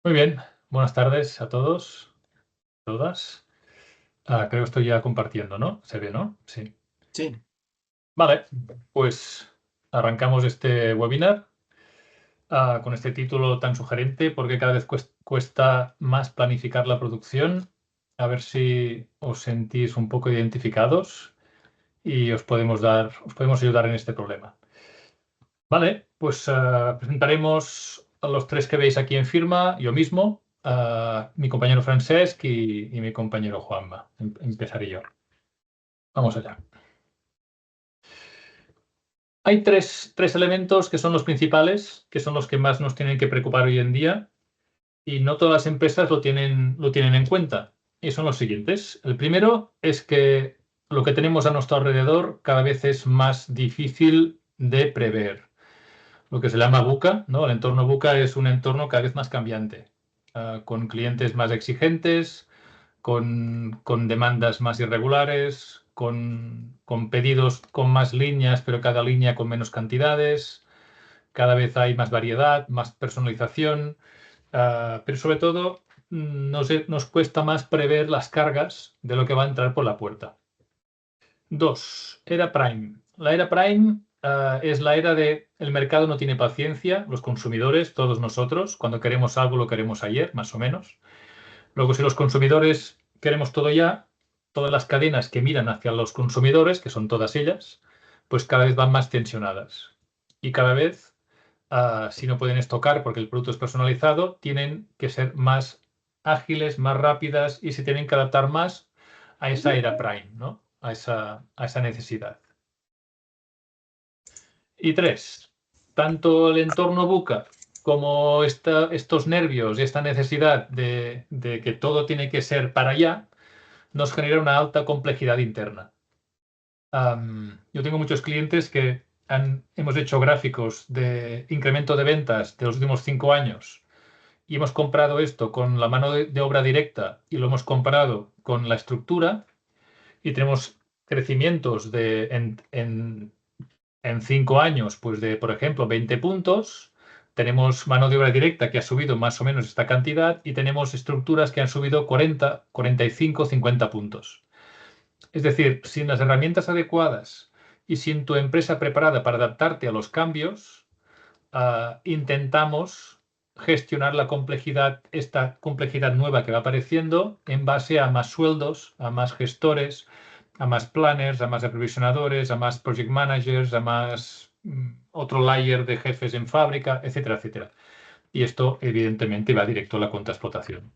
Muy bien, buenas tardes a todos, todas. Creo que estoy ya compartiendo, ¿no? Se ve, ¿no? Sí. Sí, Vale, pues arrancamos este webinar con este título tan sugerente, porque cada vez cuesta más planificar la producción. A ver si os sentís un poco identificados y os podemos ayudar en este problema. Vale, pues presentaremos a los tres que veis aquí en firma, yo mismo, mi compañero Francesc y mi compañero Juanma. Empezaré yo. Vamos allá. Hay tres elementos que son los principales, que son los que más nos tienen que preocupar hoy en día, y no todas las empresas lo tienen en cuenta. Y son los siguientes. El primero es que lo que tenemos a nuestro alrededor cada vez es más difícil de prever. Lo que se llama VUCA, ¿no? El entorno VUCA es un entorno cada vez más cambiante, con clientes más exigentes, con demandas más irregulares, con pedidos con más líneas, pero cada línea con menos cantidades. Cada vez hay más variedad, más personalización, pero sobre todo nos cuesta más prever las cargas de lo que va a entrar por la puerta. 2. Era Prime. La era Prime es la era de el mercado no tiene paciencia, los consumidores, todos nosotros, cuando queremos algo lo queremos ayer, más o menos. Luego, si los consumidores queremos todo ya, todas las cadenas que miran hacia los consumidores, que son todas ellas, pues cada vez van más tensionadas. Y cada vez, si no pueden estocar porque el producto es personalizado, tienen que ser más ágiles, más rápidas y se tienen que adaptar más a esa era Prime, ¿no? A esa necesidad. Y 3. Tanto el entorno buca como estos nervios y esta necesidad de que todo tiene que ser para allá, nos genera una alta complejidad interna. Yo tengo muchos clientes que hemos hecho gráficos de incremento de ventas de los últimos 5 años y hemos comprado esto con la mano de obra directa y lo hemos comparado con la estructura y tenemos crecimientos en 5 años, pues de, por ejemplo, 20 puntos. Tenemos mano de obra directa que ha subido más o menos esta cantidad y tenemos estructuras que han subido 40, 45, 50 puntos. Es decir, sin las herramientas adecuadas y sin tu empresa preparada para adaptarte a los cambios, intentamos gestionar la complejidad, esta complejidad nueva que va apareciendo en base a más sueldos, a más gestores, a más planners, a más aprovisionadores, a más project managers, a más otro layer de jefes en fábrica, etcétera, etcétera. Y esto, evidentemente, va directo a la cuenta de explotación.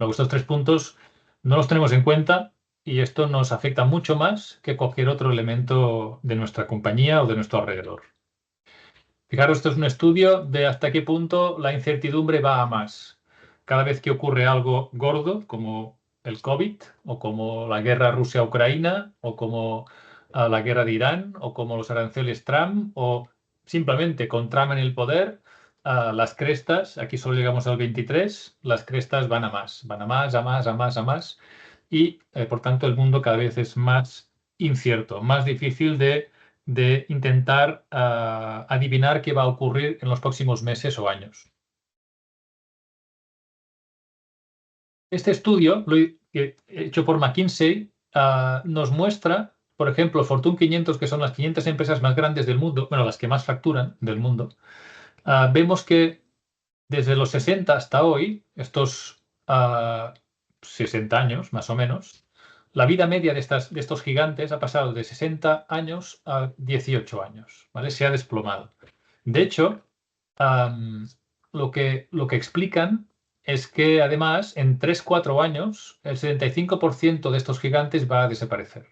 Luego, estos 3 puntos no los tenemos en cuenta y esto nos afecta mucho más que cualquier otro elemento de nuestra compañía o de nuestro alrededor. Fijaros, esto es un estudio de hasta qué punto la incertidumbre va a más. Cada vez que ocurre algo gordo, como el COVID, o como la guerra Rusia-Ucrania, o como la guerra de Irán, o como los aranceles Trump, o simplemente con Trump en el poder, las crestas, aquí solo llegamos al 23, las crestas van a más, van a más, a más, a más, a más, y por tanto el mundo cada vez es más incierto, más difícil de intentar adivinar qué va a ocurrir en los próximos meses o años. Este estudio, hecho por McKinsey, nos muestra, por ejemplo, Fortune 500, que son las 500 empresas más grandes del mundo, bueno, las que más facturan del mundo. Vemos que desde los 60 hasta hoy, estos 60 años más o menos, la vida media de estos gigantes ha pasado de 60 años a 18 años, ¿vale? Se ha desplomado. De hecho, lo que explican es que además en 3-4 años el 75% de estos gigantes va a desaparecer.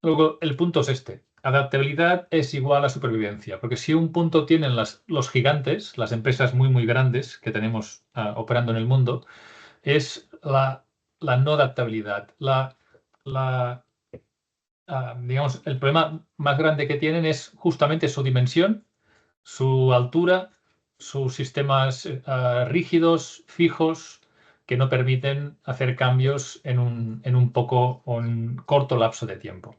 Luego, el punto es este. Adaptabilidad es igual a supervivencia, porque si un punto tienen los gigantes, las empresas muy, muy grandes que tenemos operando en el mundo, es la no adaptabilidad. Digamos, el problema más grande que tienen es justamente su dimensión, su altura, sus sistemas rígidos, fijos, que no permiten hacer cambios en un poco o un corto lapso de tiempo.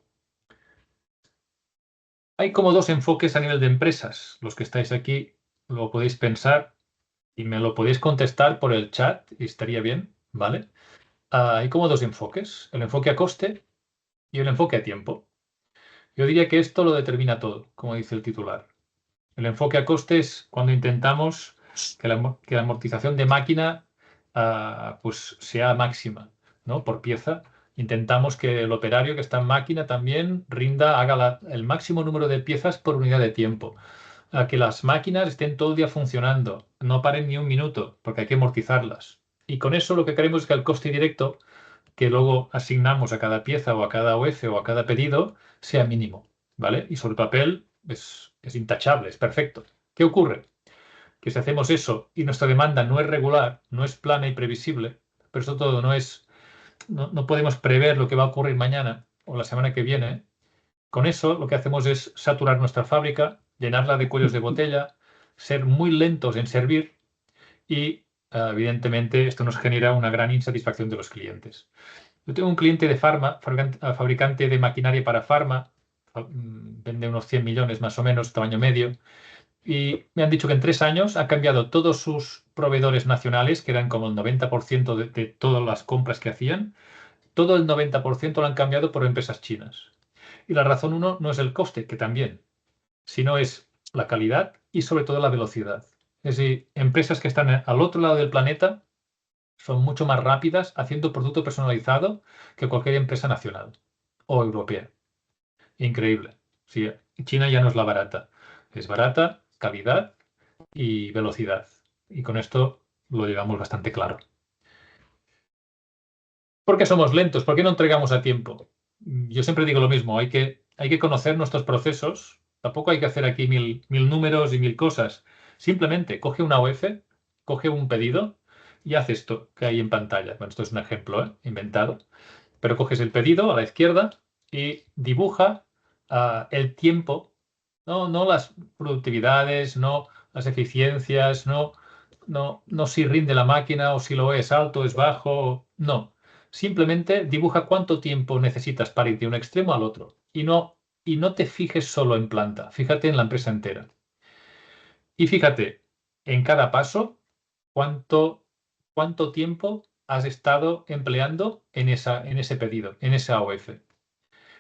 Hay como dos enfoques a nivel de empresas. Los que estáis aquí lo podéis pensar. y me lo podéis contestar por el chat y estaría bien, ¿vale? Hay como dos enfoques, el enfoque a coste y el enfoque a tiempo. Yo diría que esto lo determina todo, como dice el titular. El enfoque a coste es cuando intentamos que la amortización de máquina pues sea máxima, ¿no? Por pieza. Intentamos que el operario que está en máquina también haga el máximo número de piezas por unidad de tiempo. A que las máquinas estén todo el día funcionando, no paren ni un minuto, porque hay que amortizarlas. Y con eso lo que queremos es que el coste directo que luego asignamos a cada pieza o a cada OF o a cada pedido sea mínimo, ¿vale? Y sobre el papel es intachable, es perfecto. ¿Qué ocurre? Que si hacemos eso y nuestra demanda no es regular, no es plana y previsible, pero sobre todo no podemos prever lo que va a ocurrir mañana o la semana que viene, con eso lo que hacemos es saturar nuestra fábrica, llenarla de cuellos de botella, ser muy lentos en servir y evidentemente esto nos genera una gran insatisfacción de los clientes. Yo tengo un cliente de fabricante de maquinaria para farma, vende unos 100 millones más o menos, tamaño medio, y me han dicho que en 3 años ha cambiado todos sus proveedores nacionales, que eran como el 90% de todas las compras que hacían, todo el 90% lo han cambiado por empresas chinas. Y la razón uno no es el coste, que también, sino es la calidad y sobre todo la velocidad. Es decir, empresas que están al otro lado del planeta son mucho más rápidas haciendo producto personalizado que cualquier empresa nacional o europea. Increíble. Sí, China ya no es la barata. Es barata, calidad y velocidad. Y con esto lo llevamos bastante claro. ¿Por qué somos lentos? ¿Por qué no entregamos a tiempo? Yo siempre digo lo mismo, hay que conocer nuestros procesos. Tampoco hay que hacer aquí mil números y mil cosas. Simplemente coge una OF, coge un pedido y haz esto que hay en pantalla. Bueno, esto es un ejemplo, inventado. Pero coges el pedido a la izquierda y dibuja el tiempo, no las productividades, no las eficiencias, no si rinde la máquina o si lo es alto, es bajo, no. Simplemente dibuja cuánto tiempo necesitas para ir de un extremo al otro y no te fijes solo en planta, fíjate en la empresa entera. Y fíjate en cada paso cuánto tiempo has estado empleando en ese pedido, en esa OF.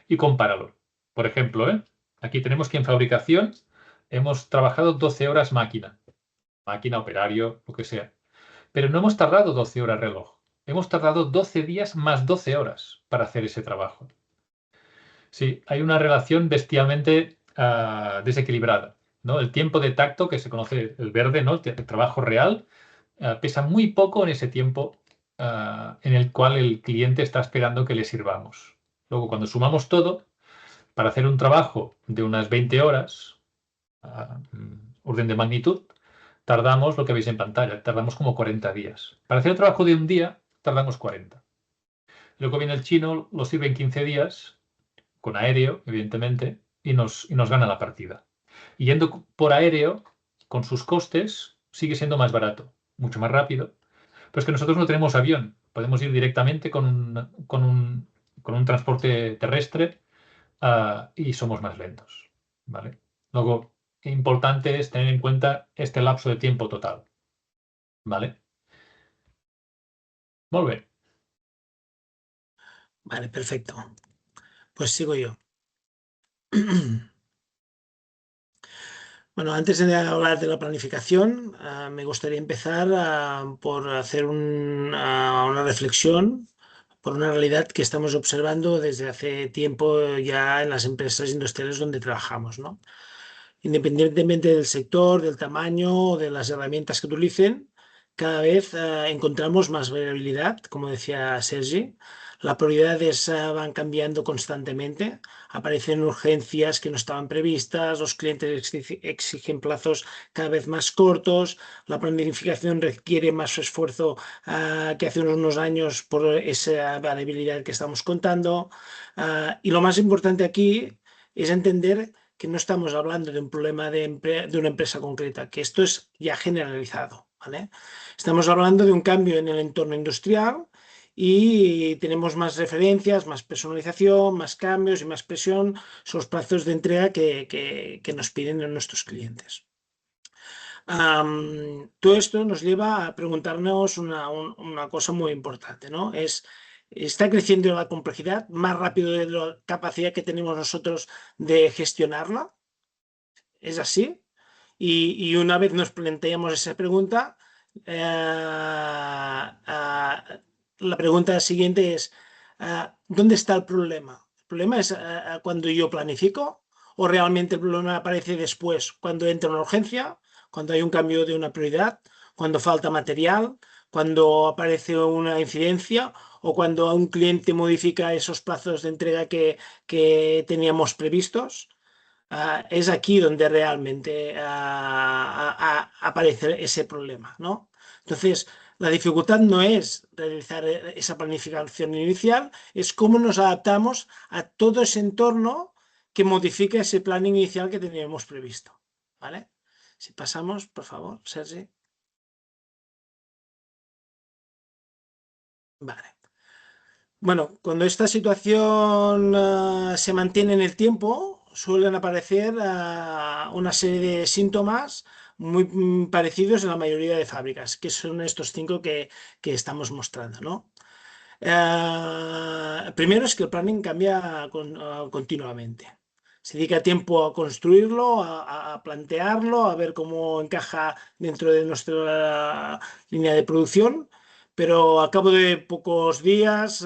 Y compáralo. Por ejemplo, aquí tenemos que en fabricación hemos trabajado 12 horas máquina, operario, lo que sea. Pero no hemos tardado 12 horas reloj. Hemos tardado 12 días más 12 horas para hacer ese trabajo. Sí, hay una relación bestialmente desequilibrada, ¿no? El tiempo de tacto, que se conoce el verde, ¿no? El trabajo real, pesa muy poco en ese tiempo en el cual el cliente está esperando que le sirvamos. Luego, cuando sumamos todo, para hacer un trabajo de unas 20 horas, orden de magnitud, tardamos lo que veis en pantalla, tardamos como 40 días. Para hacer el trabajo de un día, tardamos 40. Luego viene el chino, lo sirve en 15 días, con aéreo, evidentemente, y nos gana la partida. Y yendo por aéreo, con sus costes, sigue siendo más barato, mucho más rápido. Pero es que nosotros no tenemos avión, podemos ir directamente con un transporte terrestre y somos más lentos. ¿Vale? Luego, importante es tener en cuenta este lapso de tiempo total. ¿Vale? Molt bé. Vale, perfecto. Pues sigo yo. Bueno, antes de hablar de la planificación, me gustaría empezar por hacer una reflexión por una realidad que estamos observando desde hace tiempo ya en las empresas industriales donde trabajamos, ¿no? Independientemente del sector, del tamaño o de las herramientas que utilicen, cada vez encontramos más variabilidad, como decía Sergi. Las prioridades van cambiando constantemente, aparecen urgencias que no estaban previstas, los clientes exigen plazos cada vez más cortos, la planificación requiere más esfuerzo que hace unos años por esa variabilidad que estamos contando. Y lo más importante aquí es entender que no estamos hablando de un problema de una empresa concreta, que esto es ya generalizado, ¿vale? Estamos hablando de un cambio en el entorno industrial y tenemos más referencias, más personalización, más cambios y más presión sobre los plazos de entrega que nos piden nuestros clientes. Todo esto nos lleva a preguntarnos una cosa muy importante, ¿no? ¿Está creciendo la complejidad más rápido de la capacidad que tenemos nosotros de gestionarla? ¿Es así? Y una vez nos planteamos esa pregunta, la pregunta siguiente es, ¿dónde está el problema? ¿El problema es cuando yo planifico o realmente el problema aparece después, cuando entra una urgencia, cuando hay un cambio de una prioridad, cuando falta material, cuando aparece una incidencia o cuando un cliente modifica esos plazos de entrega que teníamos previstos? Es aquí donde realmente aparece ese problema, ¿no? Entonces, la dificultad no es realizar esa planificación inicial, es cómo nos adaptamos a todo ese entorno que modifica ese plan inicial que teníamos previsto, ¿vale? Si pasamos, por favor, Sergi. Vale. Bueno, cuando esta situación se mantiene en el tiempo, suelen aparecer una serie de síntomas muy parecidos en la mayoría de fábricas, que son estos cinco que estamos mostrando, ¿no? Primero es que el planning cambia continuamente. Se dedica tiempo a construirlo, a plantearlo, a ver cómo encaja dentro de nuestra línea de producción, pero a cabo de pocos días,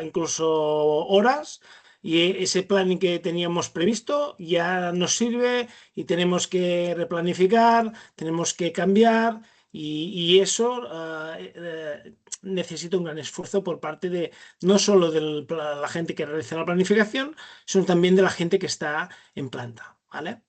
incluso horas, y ese planning que teníamos previsto ya nos sirve y tenemos que replanificar, tenemos que cambiar y eso necesita un gran esfuerzo por parte de no solo de la gente que realiza la planificación, sino también de la gente que está en planta, ¿vale?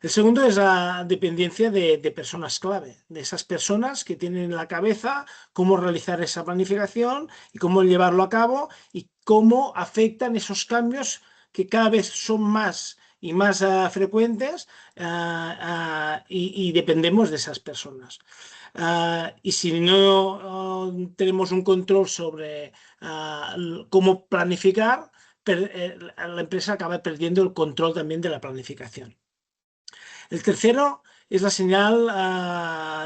El segundo es la dependencia de personas clave, de esas personas que tienen en la cabeza cómo realizar esa planificación y cómo llevarlo a cabo y cómo afectan esos cambios que cada vez son más y más frecuentes y dependemos de esas personas. Y si no tenemos un control sobre cómo planificar, la empresa acaba perdiendo el control también de la planificación. El tercero es la señal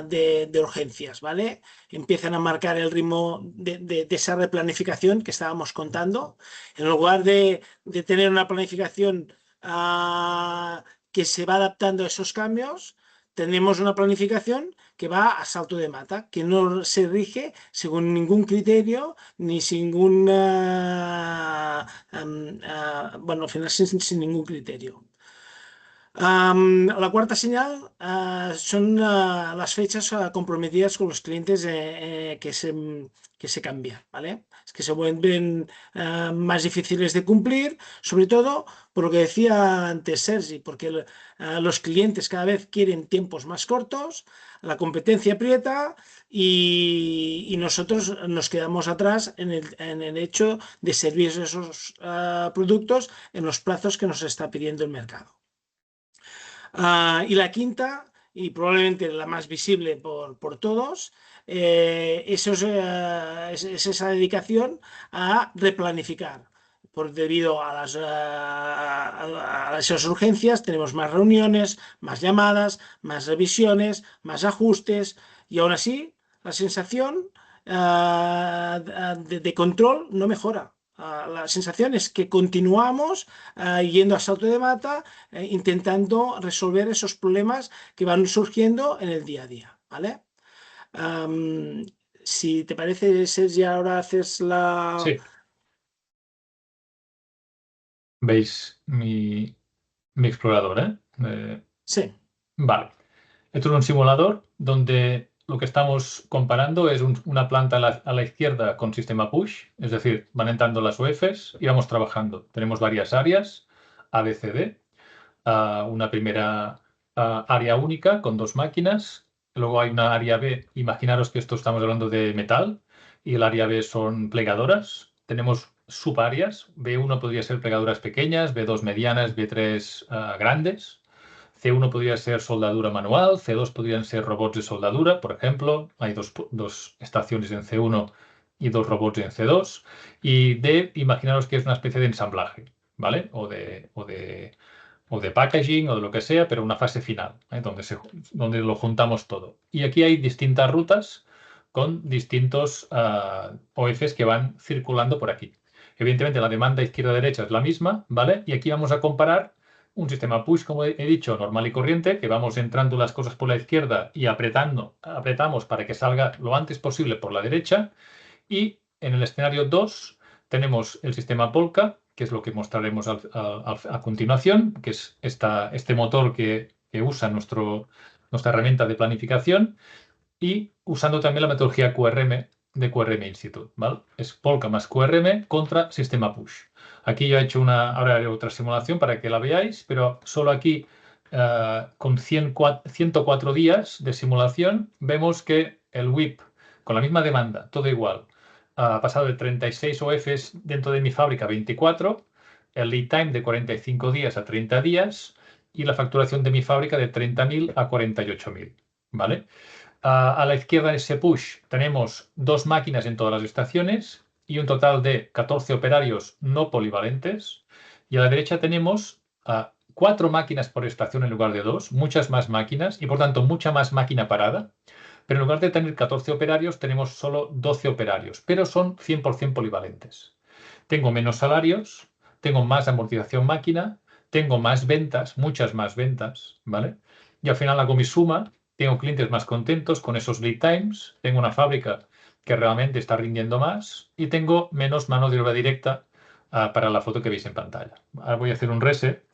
de urgencias, ¿vale? Empiezan a marcar el ritmo de esa replanificación que estábamos contando. En lugar de tener una planificación que se va adaptando a esos cambios, tenemos una planificación que va a salto de mata, que no se rige según ningún criterio ni sin ningún, bueno, al final sin ningún criterio. La cuarta señal son las fechas comprometidas con los clientes que se cambian, ¿vale? Es que se vuelven más difíciles de cumplir, sobre todo por lo que decía antes Sergi, porque los clientes cada vez quieren tiempos más cortos, la competencia aprieta y nosotros nos quedamos atrás en el hecho de servir esos productos en los plazos que nos está pidiendo el mercado. Y la quinta, y probablemente la más visible por todos, es esa dedicación a replanificar. Debido a esas urgencias, tenemos más reuniones, más llamadas, más revisiones, más ajustes, y aún así la sensación de control no mejora. La sensación es que continuamos yendo a salto de mata, intentando resolver esos problemas que van surgiendo en el día a día, ¿vale? Um, si te parece, Sergi, ahora haces la... Sí, veis mi explorador, ¿eh? Sí, Vale. Esto es un simulador donde lo que estamos comparando es una planta a la izquierda con sistema push, es decir, van entrando las UEFs y vamos trabajando. Tenemos varias áreas, A, B, C, D. Una primera área única con dos máquinas. Luego hay una área B. Imaginaros que esto estamos hablando de metal y el área B son plegadoras. Tenemos subáreas. B1 podría ser plegadoras pequeñas, B2 medianas, B3 grandes. C1 podría ser soldadura manual, C2 podrían ser robots de soldadura, por ejemplo. Hay dos estaciones en C1 y dos robots en C2. Y D, imaginaros que es una especie de ensamblaje, ¿vale? O de o de packaging o de lo que sea, pero una fase final, donde lo juntamos todo. Y aquí hay distintas rutas con distintos OFs que van circulando por aquí. Evidentemente la demanda izquierda-derecha es la misma, ¿vale? Y aquí vamos a comparar un sistema push, como he dicho, normal y corriente, que vamos entrando las cosas por la izquierda y apretamos para que salga lo antes posible por la derecha. Y en el escenario 2 tenemos el sistema Polka, que es lo que mostraremos a continuación, que es este motor que usa nuestra herramienta de planificación, y usando también la metodología QRM de QRM Institute, ¿vale? Es Polka más QRM contra sistema push. Aquí yo he hecho ahora haré otra simulación para que la veáis, pero solo aquí con 104 días de simulación vemos que el WIP con la misma demanda, todo igual, ha pasado de 36 OFs dentro de mi fábrica a 24, el lead time de 45 días a 30 días y la facturación de mi fábrica de 30.000 a 48.000, ¿vale? A la izquierda de ese push tenemos 2 máquinas en todas las estaciones y un total de 14 operarios no polivalentes. Y a la derecha tenemos 4 máquinas por estación en lugar de 2, muchas más máquinas y por tanto mucha más máquina parada. Pero en lugar de tener 14 operarios tenemos solo 12 operarios, pero son 100% polivalentes. Tengo menos salarios, tengo más amortización máquina, tengo más ventas, muchas más ventas, ¿vale? Y al final hago mi suma. Tengo clientes más contentos con esos lead times, tengo una fábrica que realmente está rindiendo más y tengo menos mano de obra directa para la foto que veis en pantalla. Ahora voy a hacer un reset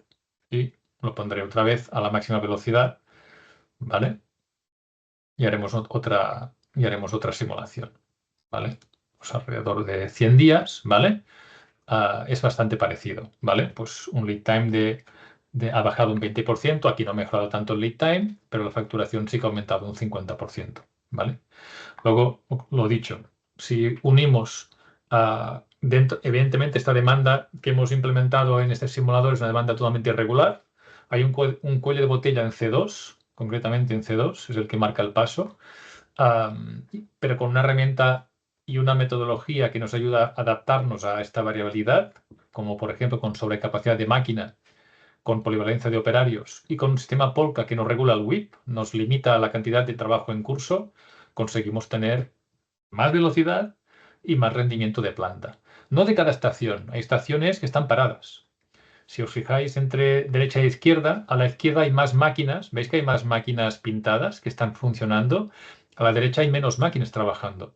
y lo pondré otra vez a la máxima velocidad, ¿vale? Y haremos otra simulación, ¿vale? Pues alrededor de 100 días, ¿vale? Es bastante parecido, ¿vale? Pues un lead time ha bajado un 20%, aquí no ha mejorado tanto el lead time, pero la facturación sí que ha aumentado un 50%, ¿vale? Luego, lo dicho, si unimos evidentemente esta demanda que hemos implementado en este simulador es una demanda totalmente irregular. Hay un cuello de botella en C2, concretamente en C2, es el que marca el paso, pero con una herramienta y una metodología que nos ayuda a adaptarnos a esta variabilidad, como por ejemplo con sobrecapacidad de máquina, con polivalencia de operarios y con un sistema Polka que nos regula el WIP, nos limita la cantidad de trabajo en curso, conseguimos tener más velocidad y más rendimiento de planta. No de cada estación, hay estaciones que están paradas. Si os fijáis entre derecha e izquierda, a la izquierda hay más máquinas, veis que hay más máquinas pintadas que están funcionando, a la derecha hay menos máquinas trabajando.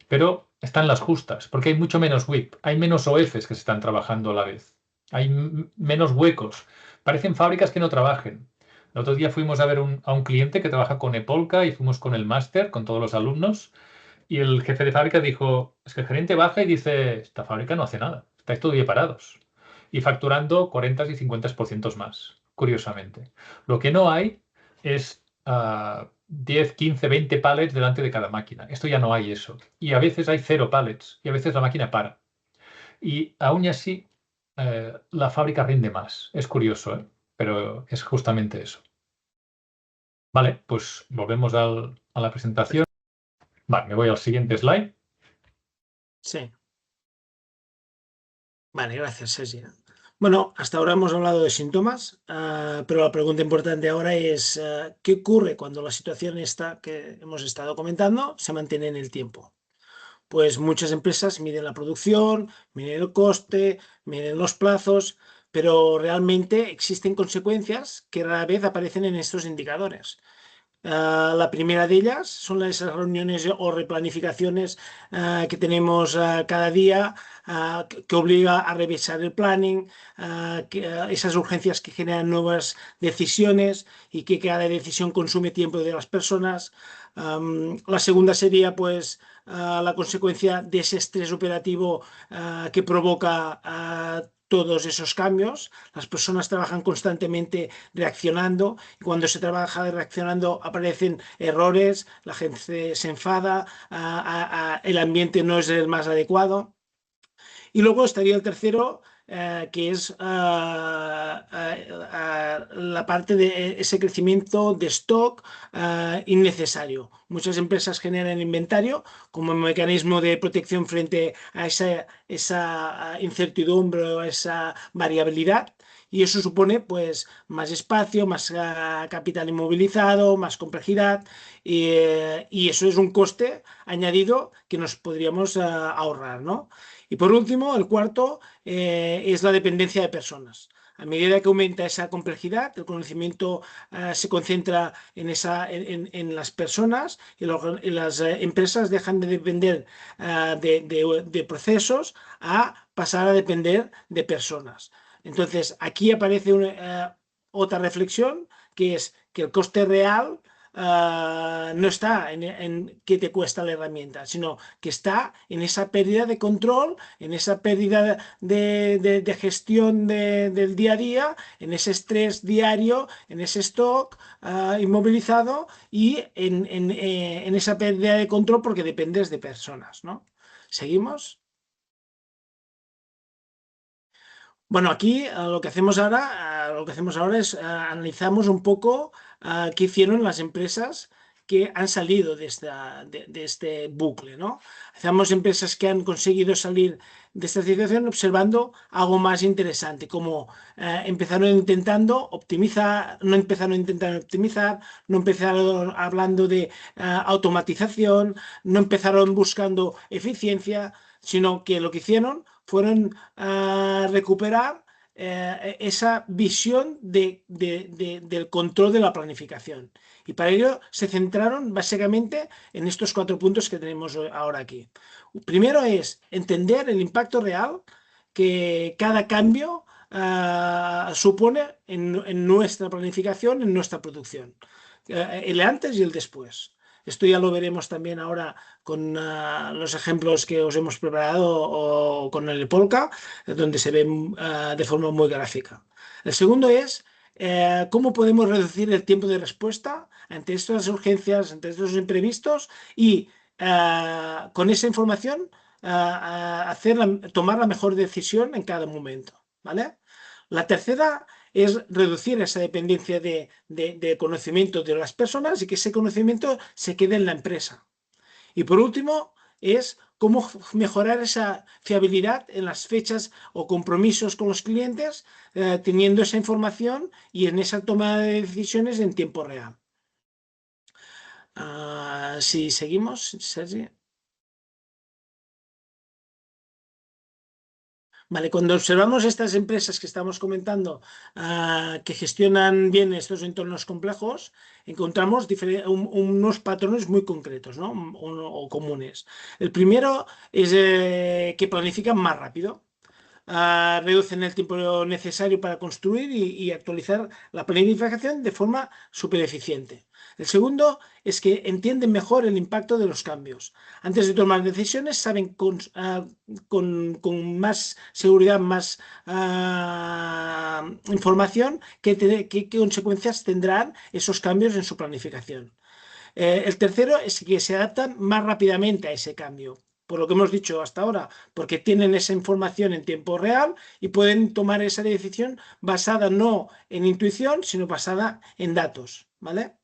Pero están las justas, porque hay mucho menos WIP, hay menos OFs que se están trabajando a la vez, hay menos huecos, parecen fábricas que no trabajen. El otro día fuimos a ver a un cliente que trabaja con ePolka y fuimos con el máster, con todos los alumnos, y el jefe de fábrica dijo, es que el gerente baja y dice, esta fábrica no hace nada, estáis todo el día parados. Y facturando 40 y 50% más, curiosamente. Lo que no hay es 10, 15, 20 pallets delante de cada máquina. Esto ya no hay eso. Y a veces hay 0 pallets y a veces la máquina para. Y aún así la fábrica rinde más. Es curioso, ¿eh? Pero es justamente eso. Vale, pues volvemos a la presentación. Vale, me voy al siguiente slide. Sí. Vale, gracias, Sergi. Bueno, hasta ahora hemos hablado de síntomas, pero la pregunta importante ahora es ¿qué ocurre cuando la situación esta que hemos estado comentando se mantiene en el tiempo? Pues muchas empresas miden la producción, miden el coste, miden los plazos, pero realmente existen consecuencias que rara vez aparecen en estos indicadores. La primera de ellas son esas reuniones o replanificaciones que tenemos cada día, que obliga a revisar el planning, esas urgencias que generan nuevas decisiones y que cada decisión consume tiempo de las personas. La segunda sería pues la consecuencia de ese estrés operativo que provoca todos esos cambios. Las personas trabajan constantemente reaccionando y cuando se trabaja reaccionando aparecen errores, la gente se enfada, el ambiente no es el más adecuado. Y luego estaría el tercero, que es la parte de ese crecimiento de stock innecesario. Muchas empresas generan inventario como mecanismo de protección frente a esa incertidumbre o esa variabilidad Y eso supone pues más espacio, más capital inmovilizado, más complejidad y eso es un coste añadido que nos podríamos ahorrar, ¿no? Y por último, el cuarto es la dependencia de personas. A medida que aumenta esa complejidad, el conocimiento se concentra en las personas y las empresas dejan de depender de procesos a pasar a depender de personas. Entonces, aquí aparece otra reflexión que es que el coste real no está en qué te cuesta la herramienta, sino que está en esa pérdida de control, en esa pérdida de gestión del día a día, en ese estrés diario, en ese stock inmovilizado y en esa pérdida de control porque dependes de personas, ¿no? ¿Seguimos? Bueno, aquí lo que hacemos ahora es analizamos un poco qué hicieron las empresas que han salido de este bucle, ¿no? Hacemos empresas que han conseguido salir de esta situación observando algo más interesante, como empezaron intentando optimizar, no empezaron intentando optimizar, no empezaron hablando de automatización, no empezaron buscando eficiencia, sino que lo que hicieron fueron a recuperar esa visión del control de la planificación. Y para ello se centraron básicamente en estos 4 puntos que tenemos ahora aquí. Primero es entender el impacto real que cada cambio supone en nuestra planificación, en nuestra producción. El antes y el después. Esto ya lo veremos también ahora con los ejemplos que os hemos preparado o con el Polka, donde se ve de forma muy gráfica. El segundo es cómo podemos reducir el tiempo de respuesta ante estas urgencias, ante estos imprevistos y con esa información tomar la mejor decisión en cada momento. ¿Vale? La tercera es reducir esa dependencia de conocimiento de las personas y que ese conocimiento se quede en la empresa. Y por último, es cómo mejorar esa fiabilidad en las fechas o compromisos con los clientes, teniendo esa información y en esa toma de decisiones en tiempo real. Si seguimos, Sergi. Vale, cuando observamos estas empresas que estamos comentando que gestionan bien estos entornos complejos, encontramos unos patrones muy concretos, ¿no? O comunes. El primero es que planifican más rápido. Reducen el tiempo necesario para construir y actualizar la planificación de forma súper eficiente. El segundo es que entienden mejor el impacto de los cambios. Antes de tomar decisiones, saben con más seguridad, más información qué consecuencias tendrán esos cambios en su planificación. El tercero es que se adaptan más rápidamente a ese cambio, por lo que hemos dicho hasta ahora, porque tienen esa información en tiempo real y pueden tomar esa decisión basada no en intuición, sino basada en datos, ¿vale?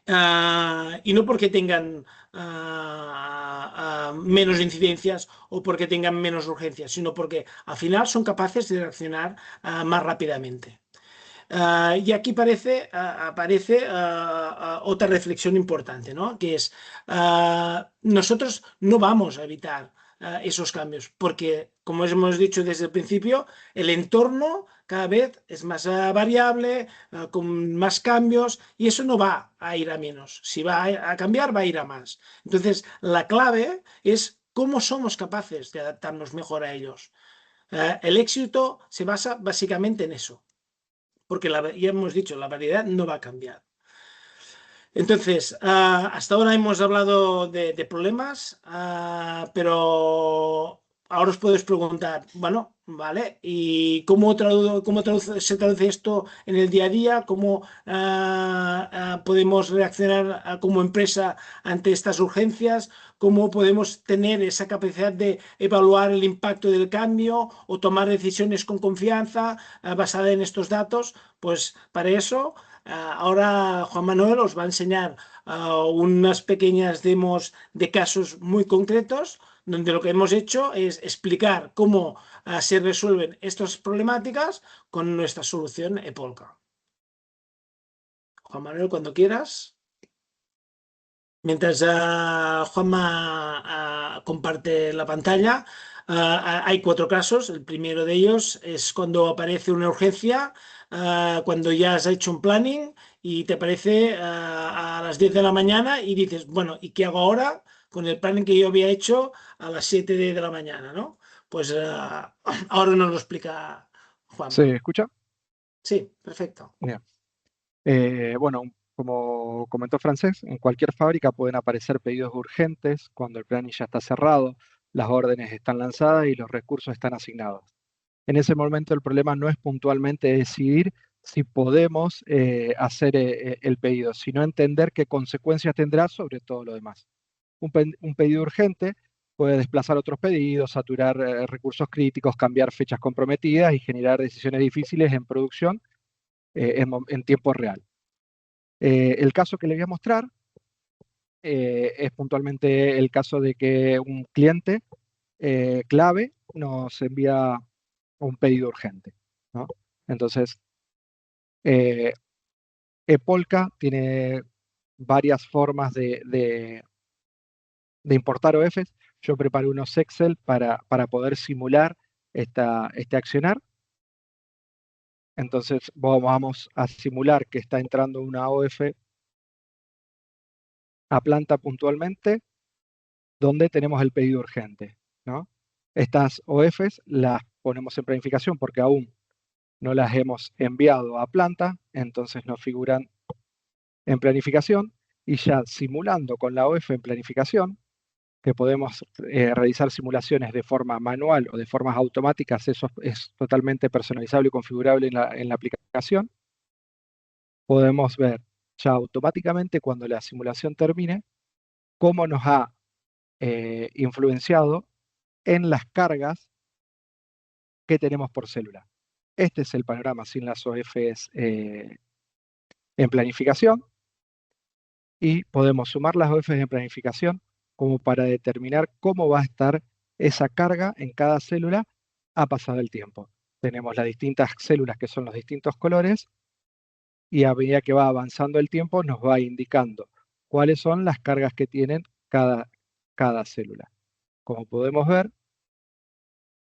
Y no porque tengan menos incidencias o porque tengan menos urgencias, sino porque al final son capaces de reaccionar más rápidamente. Y aquí aparece otra reflexión importante, ¿no? Que es, nosotros no vamos a evitar esos cambios, porque, como hemos dicho desde el principio, el entorno cada vez es más variable, con más cambios, y eso no va a ir a menos. Si va a cambiar, va a ir a más. Entonces, la clave es cómo somos capaces de adaptarnos mejor a ellos. El éxito se basa básicamente en eso porque ya hemos dicho, la variedad no va a cambiar. Entonces, hasta ahora hemos hablado de problemas, pero ahora os podéis preguntar, bueno, vale, ¿y cómo se traduce esto en el día a día? ¿Cómo podemos reaccionar como empresa ante estas urgencias? ¿Cómo podemos tener esa capacidad de evaluar el impacto del cambio o tomar decisiones con confianza basada en estos datos? Pues para eso ahora Juan Manuel os va a enseñar unas pequeñas demos de casos muy concretos, donde lo que hemos hecho es explicar cómo se resuelven estas problemáticas con nuestra solución ePolka. Juan Manuel, cuando quieras. Mientras Juanma comparte la pantalla, hay 4 casos. El primero de ellos es cuando aparece una urgencia, cuando ya has hecho un planning y te aparece a las 10 de la mañana y dices, bueno, ¿y qué hago ahora con el planning que yo había hecho a las 7 de la mañana, ¿no? Pues ahora nos lo explica ¿Se Juanma. escucha? Sí, perfecto. Bien. Bueno, como comentó Francés, en cualquier fábrica pueden aparecer pedidos urgentes cuando el planning ya está cerrado, las órdenes están lanzadas y los recursos están asignados. En ese momento el problema no es puntualmente decidir si podemos hacer el pedido, sino entender qué consecuencias tendrá sobre todo lo demás. Un pedido urgente puede desplazar otros pedidos, saturar recursos críticos, cambiar fechas comprometidas y generar decisiones difíciles en producción en tiempo real. El caso que le voy a mostrar es puntualmente el caso de que un cliente clave nos envía un pedido urgente, ¿no? Entonces, ePolka tiene varias formas de importar OFs. Yo preparé unos Excel para poder simular este accionar. Entonces, vamos a simular que está entrando una OF a planta puntualmente, donde tenemos el pedido urgente, ¿no? Estas OFs las ponemos en planificación porque aún no las hemos enviado a planta, entonces nos figuran en planificación y ya simulando con la OF en planificación, que podemos realizar simulaciones de forma manual o de formas automáticas, eso es totalmente personalizable y configurable en la aplicación. Podemos ver ya automáticamente cuando la simulación termine cómo nos ha influenciado en las cargas que tenemos por célula. Este es el panorama sin las OFs en planificación y podemos sumar las OFs en planificación como para determinar cómo va a estar esa carga en cada célula a pasar el tiempo. Tenemos las distintas células que son los distintos colores y a medida que va avanzando el tiempo nos va indicando cuáles son las cargas que tienen cada célula. Como podemos ver,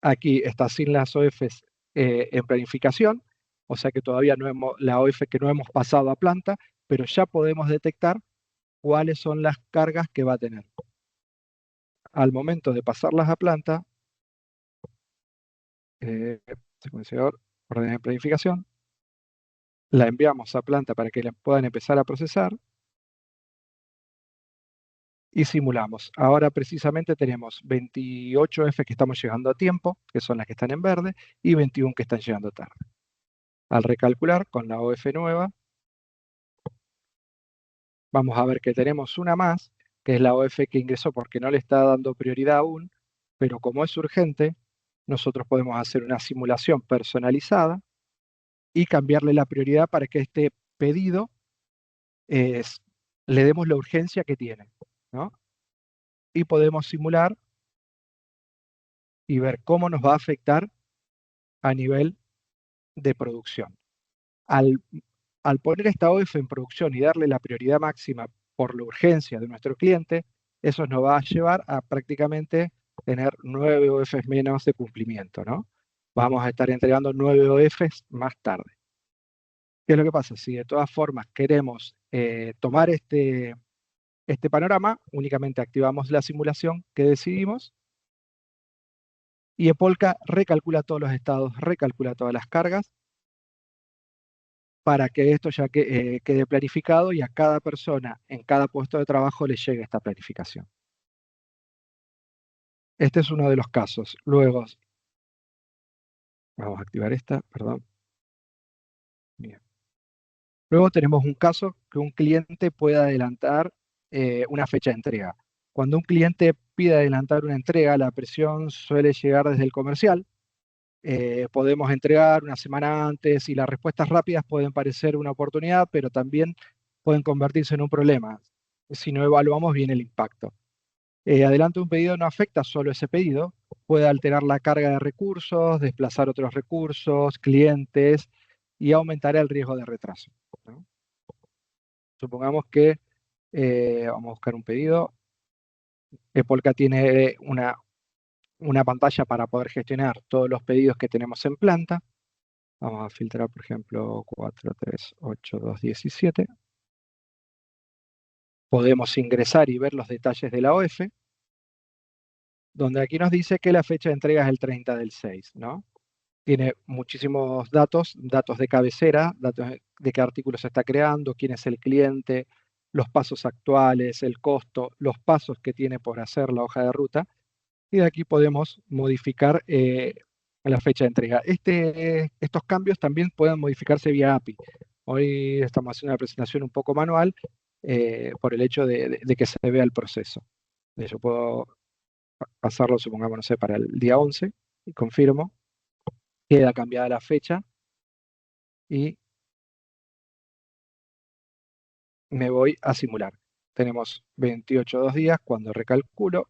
aquí está sin las OFs en planificación, o sea que todavía no hemos, la OF que no hemos pasado a planta, pero ya podemos detectar cuáles son las cargas que va a tener. Al momento de pasarlas a planta, secuenciador, orden de planificación, la enviamos a planta para que la puedan empezar a procesar y simulamos. Ahora precisamente tenemos 28 F que estamos llegando a tiempo, que son las que están en verde, y 21 que están llegando tarde. Al recalcular con la OF nueva, vamos a ver que tenemos una más, que es la OF que ingresó porque no le está dando prioridad aún, pero como es urgente, nosotros podemos hacer una simulación personalizada y cambiarle la prioridad para que este pedido le demos la urgencia que tiene, ¿no? Y podemos simular y ver cómo nos va a afectar a nivel de producción. Al poner esta OF en producción y darle la prioridad máxima por la urgencia de nuestro cliente, eso nos va a llevar a prácticamente tener 9 OFs menos de cumplimiento, ¿no? Vamos a estar entregando 9 OFs más tarde. ¿Qué es lo que pasa? Si de todas formas queremos tomar este panorama, únicamente activamos la simulación que decidimos y ePolka recalcula todos los estados, recalcula todas las cargas para que esto ya quede planificado y a cada persona en cada puesto de trabajo le llegue esta planificación. Este es uno de los casos. Luego, vamos a activar esta, perdón. Bien. Luego tenemos un caso que un cliente puede adelantar una fecha de entrega. Cuando un cliente pide adelantar una entrega, la presión suele llegar desde el comercial. Podemos entregar una semana antes y las respuestas rápidas pueden parecer una oportunidad, pero también pueden convertirse en un problema. si no evaluamos bien el impacto. Adelanto un pedido no afecta solo ese pedido, puede alterar la carga de recursos, desplazar otros recursos, clientes y aumentar el riesgo de retraso, ¿no? Supongamos que vamos a buscar un pedido. Polka tiene una pantalla para poder gestionar todos los pedidos que tenemos en planta. Vamos a filtrar, por ejemplo, 438.2.17. Podemos ingresar y ver los detalles de la OF, donde aquí nos dice que la fecha de entrega es el 30 del 6, ¿no? Tiene muchísimos datos de cabecera, datos de qué artículo se está creando, quién es el cliente, los pasos actuales, el costo, los pasos que tiene por hacer la hoja de ruta, y de aquí podemos modificar la fecha de entrega. Estos cambios también pueden modificarse vía API. Hoy estamos haciendo una presentación un poco manual por el hecho de que se vea el proceso. Yo puedo pasarlo, supongamos, no sé, para el día 11 y confirmo. Queda cambiada la fecha y me voy a simular. Tenemos 28 días. Cuando recalculo,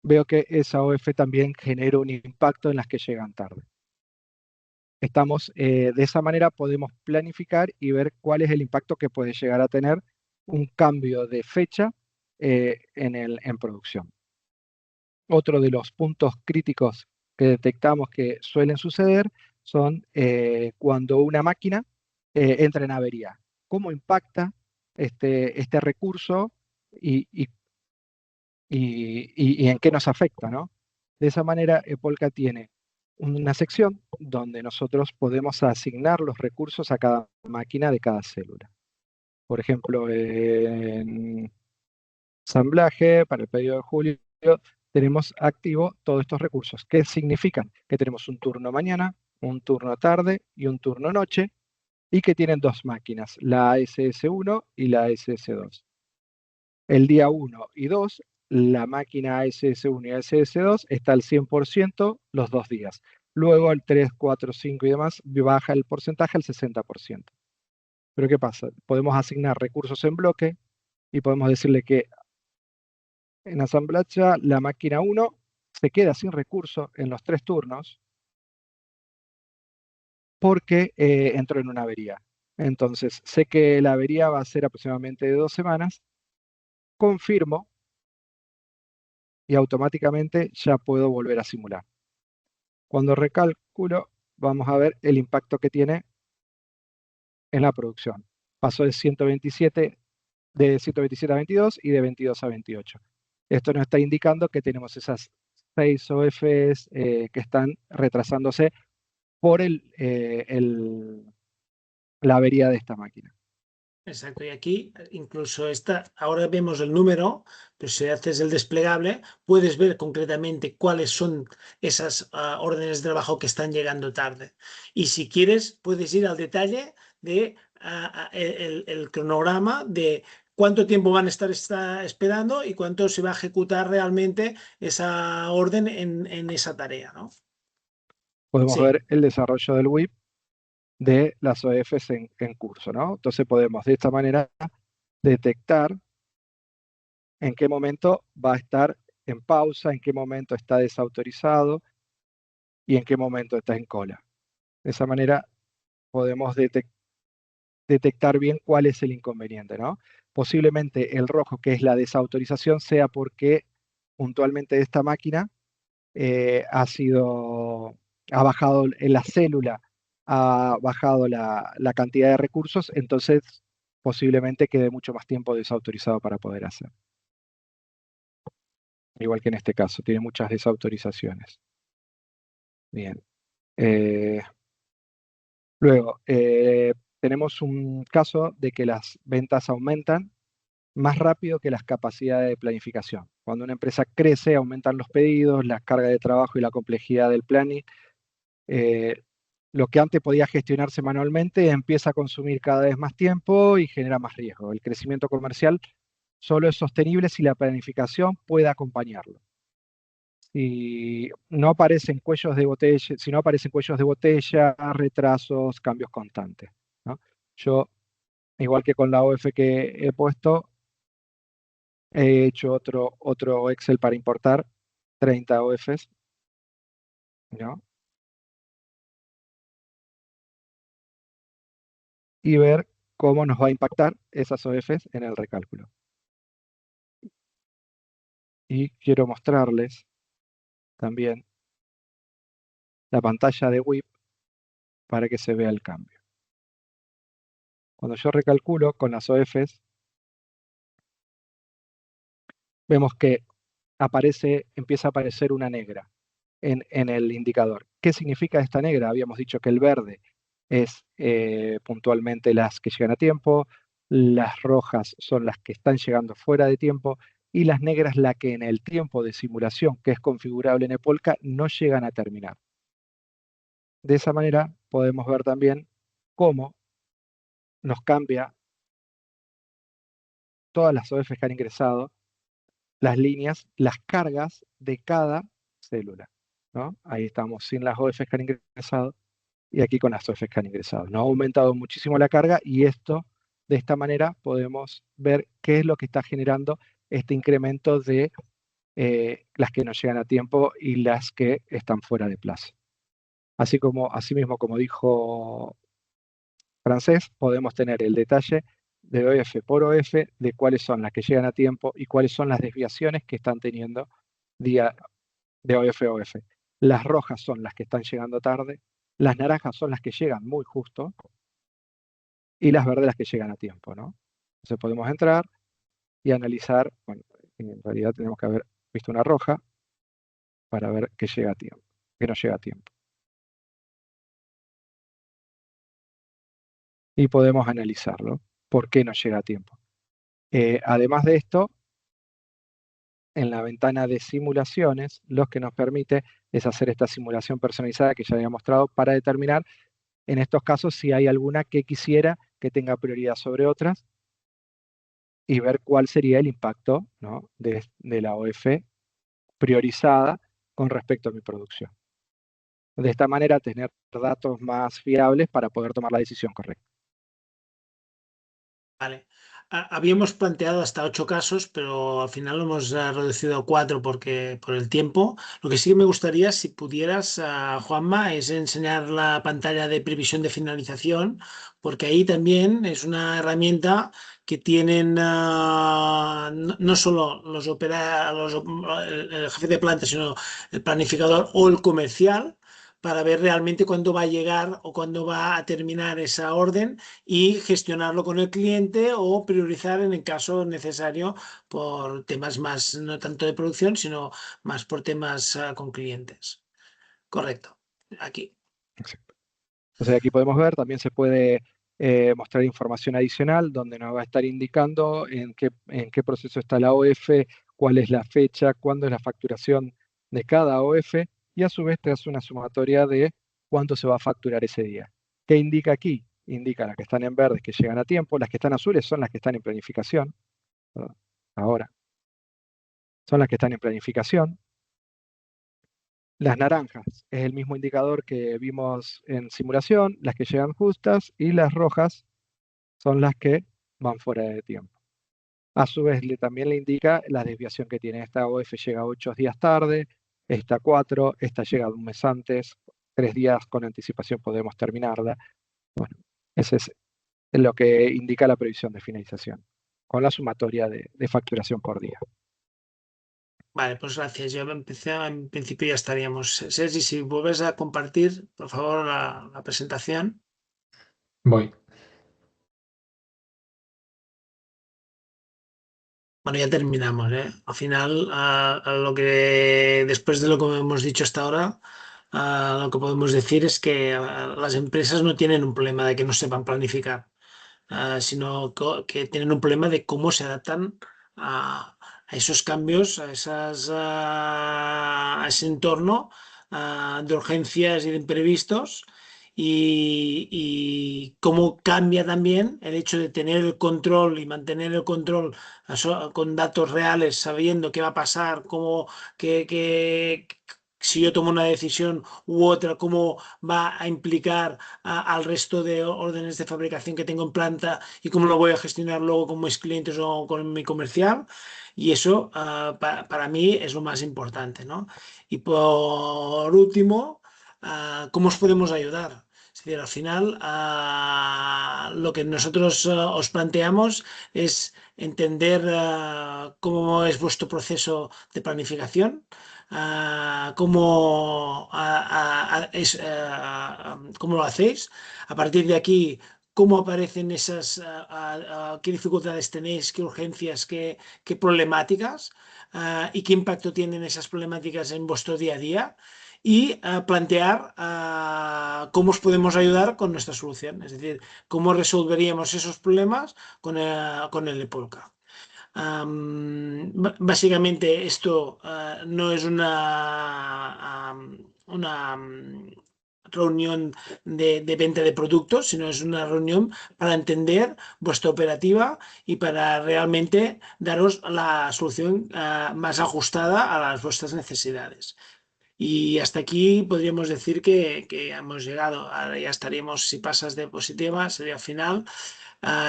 veo que esa OF también genera un impacto en las que llegan tarde. De esa manera podemos planificar y ver cuál es el impacto que puede llegar a tener un cambio de fecha en producción. Otro de los puntos críticos que detectamos que suelen suceder son cuando una máquina entra en avería. ¿Cómo impacta este recurso y en qué nos afecta, ¿no? De esa manera, Polka tiene una sección donde nosotros podemos asignar los recursos a cada máquina de cada célula. Por ejemplo, en ensamblaje, para el pedido de julio, tenemos activo todos estos recursos. ¿Qué significan? Que tenemos un turno mañana, un turno tarde y un turno noche, y que tienen dos máquinas, la ASS1 y la ASS2. El día 1 y 2, la máquina ASS1 y ASS2 está al 100% los 2 días. Luego al 3, 4, 5 y demás baja el porcentaje al 60%. Pero ¿qué pasa? Podemos asignar recursos en bloque y podemos decirle que en asamblaje la máquina 1 se queda sin recursos en los 3 turnos porque entró en una avería. Entonces, sé que la avería va a ser aproximadamente de 2 semanas. Confirmo y automáticamente ya puedo volver a simular. Cuando recalculo, vamos a ver el impacto que tiene en la producción. Pasó de 127 a 22 y de 22 a 28. Esto nos está indicando que tenemos esas 6 OFs que están retrasándose por la avería de esta máquina. Exacto, y aquí incluso ahora vemos el número, pero si haces el desplegable, puedes ver concretamente cuáles son esas órdenes de trabajo que están llegando tarde. Y si quieres, puedes ir al detalle de el cronograma de cuánto tiempo van a estar esperando y cuánto se va a ejecutar realmente esa orden en esa tarea, ¿no? Podemos Sí. ver el desarrollo del WIP de las OFs en curso, ¿no? Entonces podemos de esta manera detectar en qué momento va a estar en pausa, en qué momento está desautorizado y en qué momento está en cola. De esa manera podemos detectar bien cuál es el inconveniente, ¿no? Posiblemente el rojo, que es la desautorización, sea porque puntualmente esta máquina ha bajado en la célula, ha bajado la cantidad de recursos, entonces posiblemente quede mucho más tiempo desautorizado para poder hacer. Igual que en este caso, tiene muchas desautorizaciones. Bien. Luego, tenemos un caso de que las ventas aumentan más rápido que las capacidades de planificación. Cuando una empresa crece, aumentan los pedidos, la carga de trabajo y la complejidad del planning. Lo que antes podía gestionarse manualmente empieza a consumir cada vez más tiempo y genera más riesgo. El crecimiento comercial solo es sostenible si la planificación puede acompañarlo. Si no aparecen cuellos de botella, retrasos, cambios constantes, ¿no? Yo, igual que con la OF que he puesto, he hecho otro Excel para importar 30 OFs, ¿no? Y ver cómo nos va a impactar esas OFs en el recálculo. Y quiero mostrarles también la pantalla de WIP para que se vea el cambio. Cuando yo recalculo con las OFs, vemos que empieza a aparecer una negra en el indicador. ¿Qué significa esta negra? Habíamos dicho que el verde es puntualmente las que llegan a tiempo, las rojas son las que están llegando fuera de tiempo y las negras la que en el tiempo de simulación, que es configurable en Epolka, no llegan a terminar. De esa manera podemos ver también cómo nos cambia todas las OFs que han ingresado, las líneas, las cargas de cada célula, ¿no? Ahí estamos sin las OFs que han ingresado y aquí con las OFs que han ingresado. Nos ha aumentado muchísimo la carga y de esta manera podemos ver qué es lo que está generando este incremento de las que no llegan a tiempo y las que están fuera de plazo. Asimismo, como dijo Francés, podemos tener el detalle de OF por OF de cuáles son las que llegan a tiempo y cuáles son las desviaciones que están teniendo día de OF a OF. Las rojas son las que están llegando tarde, las naranjas son las que llegan muy justo y las verdes las que llegan a tiempo, ¿no? Entonces podemos entrar y analizar, bueno, en realidad tenemos que haber visto una roja para ver que llega a tiempo, que no llega a tiempo. Y podemos analizarlo, por qué no llega a tiempo. Además de esto, en la ventana de simulaciones, lo que nos permite es hacer esta simulación personalizada que ya había mostrado para determinar, en estos casos, si hay alguna que quisiera que tenga prioridad sobre otras y ver cuál sería el impacto, ¿no?, de la OF priorizada con respecto a mi producción. De esta manera, tener datos más fiables para poder tomar la decisión correcta. Vale. Habíamos planteado hasta 8 casos, pero al final lo hemos reducido a 4 por el tiempo. Lo que sí que me gustaría, si pudieras, Juanma, es enseñar la pantalla de previsión de finalización, porque ahí también es una herramienta que tienen no solo el jefe de planta, sino el planificador o el comercial, para ver realmente cuándo va a llegar o cuándo va a terminar esa orden y gestionarlo con el cliente o priorizar en el caso necesario por temas más, no tanto de producción, sino más por temas con clientes. Correcto. Aquí. Exacto. Entonces aquí podemos ver, también se puede mostrar información adicional donde nos va a estar indicando en qué proceso está la OF, cuál es la fecha, cuándo es la facturación de cada OF y a su vez te hace una sumatoria de cuánto se va a facturar ese día. ¿Qué indica aquí? Indica las que están en verdes que llegan a tiempo, las que están azules son las que están en planificación, ¿verdad? Ahora, son las que están en planificación. Las naranjas es el mismo indicador que vimos en simulación, las que llegan justas, y las rojas son las que van fuera de tiempo. A su vez, también le indica la desviación que tiene. Esta OF llega 8 días tarde, esta 4, esta llega un mes antes, 3 días con anticipación podemos terminarla. Bueno, ese es lo que indica la previsión de finalización, con la sumatoria de facturación por día. Vale, pues gracias. En principio ya estaríamos. Sergi, si vuelves a compartir, por favor, la presentación. Voy. Bueno, ya terminamos, ¿eh? Al final, después de lo que hemos dicho hasta ahora, lo que podemos decir es que las empresas no tienen un problema de que no sepan planificar, sino que tienen un problema de cómo se adaptan a esos cambios, a ese entorno de urgencias y de imprevistos. Y cómo cambia también el hecho de tener el control y mantener el control con datos reales, sabiendo qué va a pasar, si yo tomo una decisión u otra, cómo va a implicar al resto de órdenes de fabricación que tengo en planta y cómo lo voy a gestionar luego con mis clientes o con mi comercial. Y eso para mí es lo más importante, ¿no? Y por último, ¿cómo os podemos ayudar? Es decir, al final lo que nosotros os planteamos es entender cómo es vuestro proceso de planificación, cómo lo hacéis. A partir de aquí, cómo aparecen esas, qué dificultades tenéis, qué urgencias, qué problemáticas y qué impacto tienen esas problemáticas en vuestro día a día y plantear cómo os podemos ayudar con nuestra solución, es decir, cómo resolveríamos esos problemas con el EPOLCA. Básicamente esto no es una reunión de venta de productos, sino es una reunión para entender vuestra operativa y para realmente daros la solución más ajustada a las vuestras necesidades. Y hasta aquí podríamos decir que hemos llegado. Ahora ya estaríamos, si pasas de diapositiva, sería final.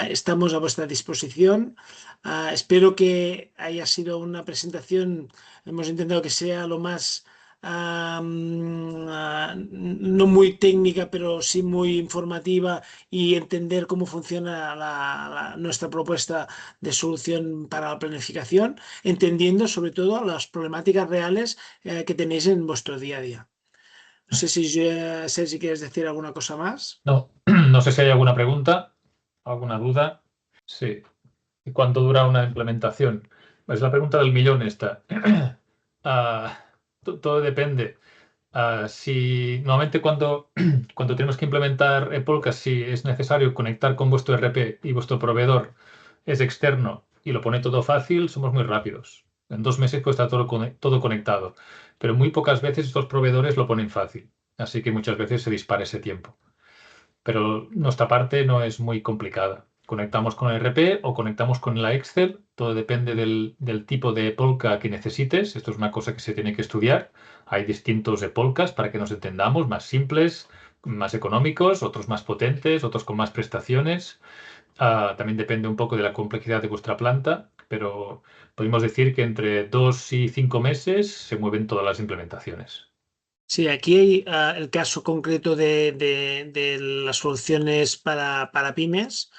Estamos a vuestra disposición. Espero que haya sido una presentación, hemos intentado que sea lo más, no muy técnica, pero sí muy informativa y entender cómo funciona nuestra propuesta de solución para la planificación, entendiendo sobre todo las problemáticas reales que tenéis en vuestro día a día. No sé si quieres decir alguna cosa más. No, no sé si hay alguna pregunta, alguna duda. Sí. ¿Y cuánto dura una implementación? Es la pregunta del millón esta. Todo depende. Normalmente cuando tenemos que implementar EPOLCA, si es necesario conectar con vuestro ERP y vuestro proveedor es externo y lo pone todo fácil, somos muy rápidos. En 2 meses puede estar todo conectado. Pero muy pocas veces estos proveedores lo ponen fácil. Así que muchas veces se dispara ese tiempo. Pero nuestra parte no es muy complicada. Conectamos con el ERP o conectamos con la Excel. Todo depende del tipo de EPOLCA que necesites. Esto es una cosa que se tiene que estudiar. Hay distintos EPOLCAs para que nos entendamos, más simples, más económicos, otros más potentes, otros con más prestaciones. También depende un poco de la complejidad de vuestra planta, pero podemos decir que entre 2 y 5 meses se mueven todas las implementaciones. Sí, aquí hay el caso concreto de las soluciones para pymes,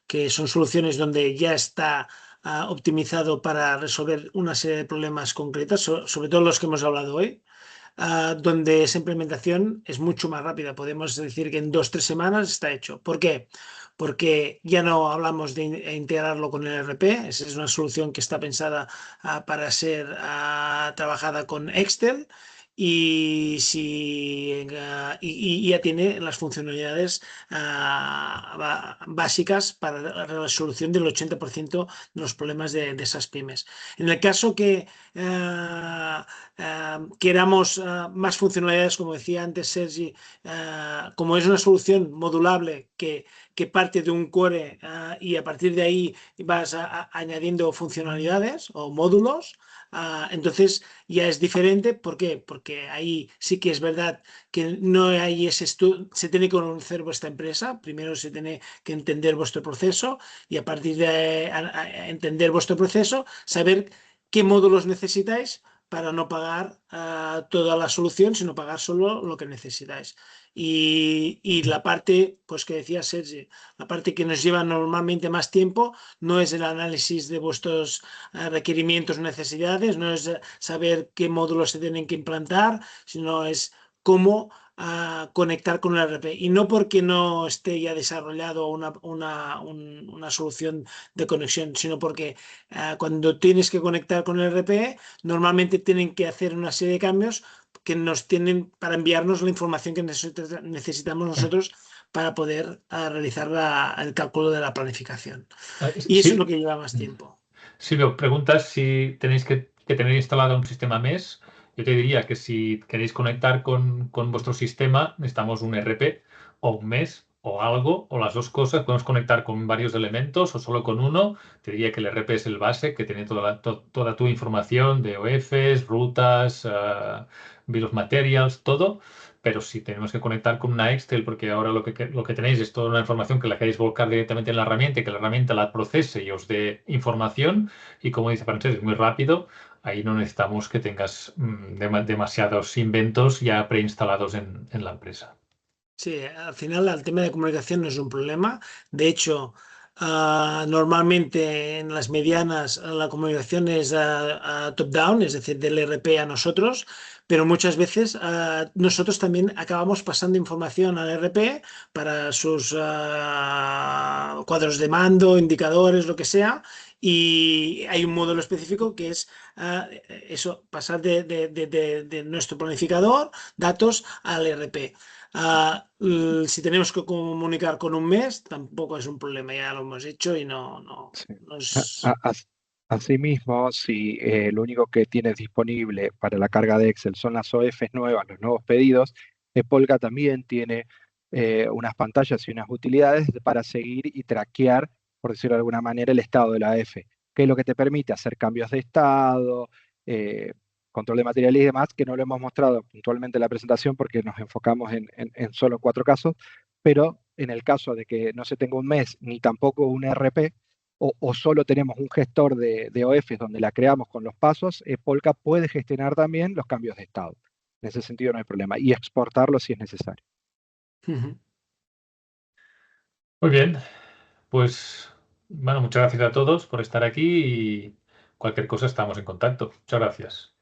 que son soluciones donde ya está optimizado para resolver una serie de problemas concretos, sobre todo los que hemos hablado hoy, donde esa implementación es mucho más rápida. Podemos decir que en 2 o 3 semanas está hecho. ¿Por qué? Porque ya no hablamos de integrarlo con el ERP, esa es una solución que está pensada para ser trabajada con Excel. Y ya tiene las funcionalidades básicas para la resolución del 80% de los problemas de esas pymes. En el caso que queramos más funcionalidades, como decía antes Sergi, como es una solución modulable que parte de un core y a partir de ahí vas añadiendo funcionalidades o módulos, entonces ya es diferente. ¿Por qué? Porque ahí sí que es verdad que no hay ese estudio, se tiene que conocer vuestra empresa, primero se tiene que entender vuestro proceso y a partir de entender vuestro proceso, saber qué módulos necesitáis para no pagar toda la solución, sino pagar solo lo que necesitáis. Y la parte, pues que decía Sergi, la parte que nos lleva normalmente más tiempo no es el análisis de vuestros requerimientos o necesidades, no es saber qué módulos se tienen que implantar, sino es cómo conectar con el ERP. Y no porque no esté ya desarrollado una solución de conexión, sino porque cuando tienes que conectar con el ERP, normalmente tienen que hacer una serie de cambios que nos tienen para enviarnos la información que necesitamos nosotros para poder realizar el cálculo de la planificación. Y eso es lo que lleva más tiempo. Si me preguntas si tenéis que tener instalado un sistema MES, yo te diría que si queréis conectar con vuestro sistema, necesitamos un ERP o un MES o algo, o las dos cosas. Podemos conectar con varios elementos o solo con uno. Te diría que el RP es el base, que tiene toda tu información de OFs, rutas, bill of materials, todo. Pero si tenemos que conectar con una Excel, porque ahora lo que tenéis es toda una información que la queréis volcar directamente en la herramienta y que la herramienta la procese y os dé información, y como dice Francesc, es muy rápido, ahí no necesitamos que tengas demasiados inventos ya preinstalados en la empresa. Sí, al final el tema de comunicación no es un problema. De hecho, normalmente en las medianas la comunicación es top-down, es decir, del RP a nosotros, pero muchas veces nosotros también acabamos pasando información al RP para sus cuadros de mando, indicadores, lo que sea, y hay un módulo específico que es eso, pasar de nuestro planificador datos al RP. Si tenemos que comunicar con un mes, tampoco es un problema, ya lo hemos hecho y Sí. no es... Asimismo, si lo único que tienes disponible para la carga de Excel son las OFs nuevas, los nuevos pedidos, Polka también tiene unas pantallas y unas utilidades para seguir y traquear, por decirlo de alguna manera, el estado de la AF, que es lo que te permite hacer cambios de estado, control de material y demás, que no lo hemos mostrado puntualmente en la presentación porque nos enfocamos en solo 4 casos, pero en el caso de que no se tenga un mes ni tampoco un RP, o solo tenemos un gestor de OFs donde la creamos con los pasos, Polka puede gestionar también los cambios de estado. En ese sentido no hay problema. Y exportarlo si es necesario. Muy bien, pues bueno, muchas gracias a todos por estar aquí y cualquier cosa estamos en contacto. Muchas gracias.